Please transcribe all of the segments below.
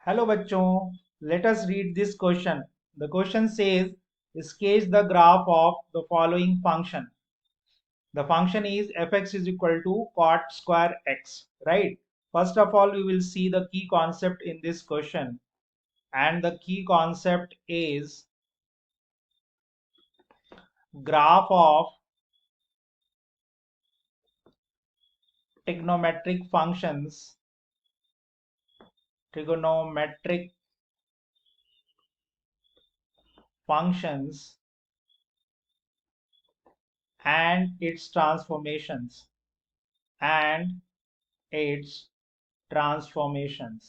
Hello बच्चों, let us read this question. The question says sketch the graph of the following function. The function is fx is equal to cot square x, right? First of all, we will see the key concept in this question, and the key concept is graph of trigonometric functions, trigonometric functions and its transformations, and its transformations,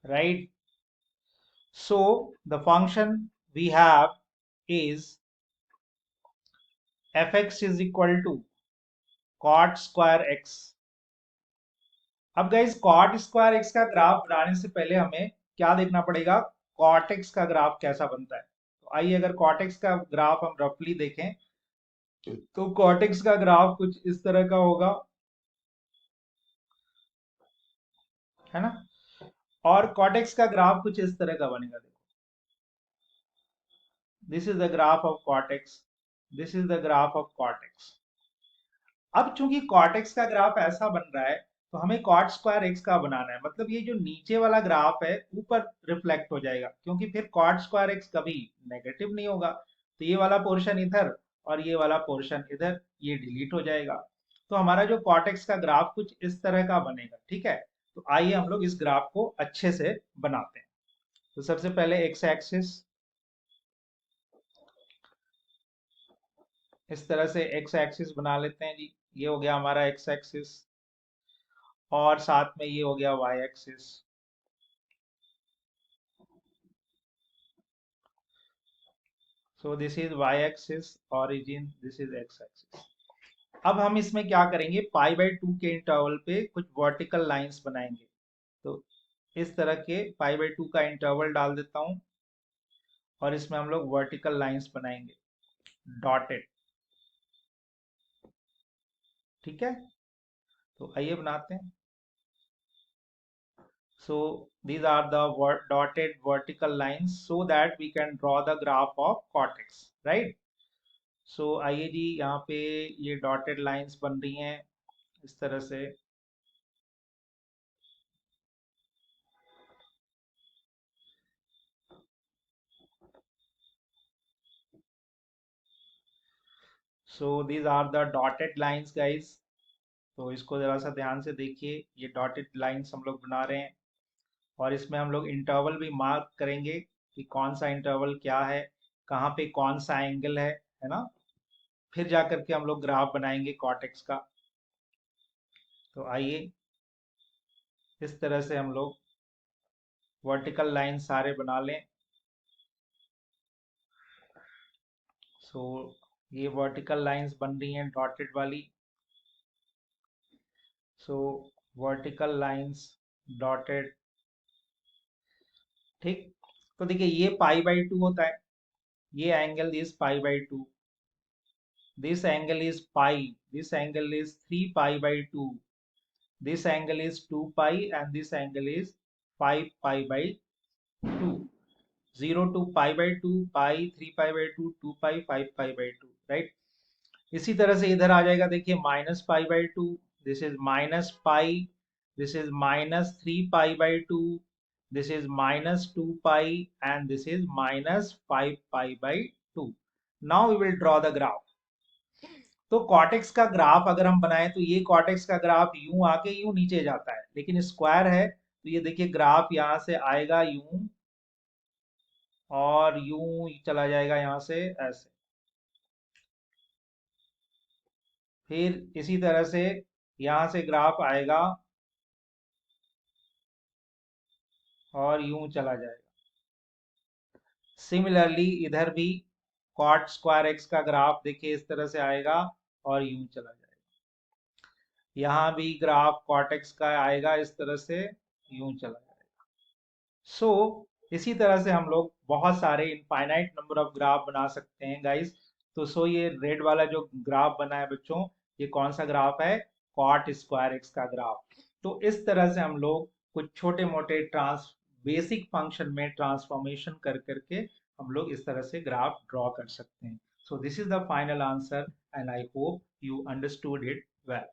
right? So the function we have is fx is equal to cot square x. अब guys cot square x का graph बनाने से पहले हमें क्या देखना पड़ेगा, cot x का ग्राफ कैसा बनता है. तो आइए अगर cot x का ग्राफ हम रफली देखें तो cot x का ग्राफ कुछ इस तरह का होगा, है ना. और cot x का ग्राफ कुछ इस तरह का बनेगा. देखो, this is the graph of cot x, this is the graph of cot x. अब चूंकि cot x का ग्राफ ऐसा बन रहा है तो हमें cot स्क्वायर x का बनाना है. मतलब ये जो नीचे वाला ग्राफ है ऊपर रिफ्लेक्ट हो जाएगा, क्योंकि फिर cot स्क्वायर x कभी नेगेटिव नहीं होगा. तो ये वाला पोर्शन इधर और ये वाला पोर्शन इधर, ये डिलीट हो जाएगा. तो हमारा जो cot x का ग्राफ कुछ इस तरह का बनेगा. ठीक है, तो आइए हम लोग इस ग्राफ को अच्छे से बनाते हैं. तो सबसे पहले x एक्सिस, इस तरह से x एक्सिस बना लेते हैं जी. ये हो गया हमारा x एक्सिस, और साथ में ये हो गया y axis. So this is y axis origin, this is x axis. अब हम इसमें क्या करेंगे, पाई बाई 2 के इंटरवल पे कुछ वर्टिकल लाइंस बनाएंगे. तो इस तरह के पाई बाई 2 का इंटरवल डाल देता हूं, और इसमें हम लोग वर्टिकल लाइंस बनाएंगे डॉटेड. ठीक है, तो आइए बनाते हैं. So these are the dotted vertical lines so that we can draw the graph of cot x, right? So आइए जी, यहाँ पे ये dotted lines बन रही हैं इस तरह से. So these are the dotted lines guys. तो इसको जरा सा ध्यान से देखिए, ये dotted lines हम लोग बना रहे हैं, और इसमें हम लोग इंटरवल भी मार्क करेंगे कि कौन सा इंटरवल क्या है, कहाँ पे कौन सा एंगल है ना. फिर जाकर के हम लोग ग्राफ बनाएंगे कॉट एक्स का. तो आइए इस तरह से हम लोग वर्टिकल लाइन सारे बना लें. सो ये वर्टिकल लाइंस बन रही हैं डॉटेड वाली. सो वर्टिकल लाइंस डॉटेड. ठीक, तो देखिए ये पाई बाई 2 होता है, ये angle is pi by 2, this angle is pi, this angle is 3 pi by 2, this angle is 2 pi, and this angle is 5 pi by 2. 0 to pi by 2, pi, 3 pi by 2, 2 pi, 5 pi by 2, right? इसी तरह से इधर आ जाएगा. देखिए minus pi by 2, this is minus pi, this is minus 3 pi by 2, this is minus 2 pi, and this is minus 5 pi by 2. Now we will draw the graph. तो cot x का graph अगर हम बनाएं तो ये कॉटेक्स का graph यूं आके यूं नीचे जाता है, लेकिन स्क्वायर है तो ये देखिए ग्राफ यहाँ से आएगा यूं, और यूं चला जाएगा यहाँ से ऐसे. फिर इसी तरह से यहाँ से ग्राफ आएगा और यूं चला जाएगा. सिमिलरली इधर भी कॉट स्क्वायर एक्स का ग्राफ देखिए इस तरह से आएगा और यूं चला जाएगा. यहाँ भी ग्राफ कॉट एक्स का आएगा इस तरह से, यूं चला जाएगा. सो इसी तरह से हम लोग बहुत सारे इनफाइनाइट नंबर ऑफ ग्राफ बना सकते हैं गाइस. तो ये रेड वाला जो ग्राफ बना है बच्चों, ये कौन सा ग्राफ है, कॉट स्क्वायर एक्स का ग्राफ। तो इस तरह से हम लोग कुछ छोटे मोटे बेसिक फंक्शन में ट्रांसफॉर्मेशन कर करके हम लोग इस तरह से ग्राफ ड्रॉ कर सकते हैं। So this is the final answer and I hope you understood it well.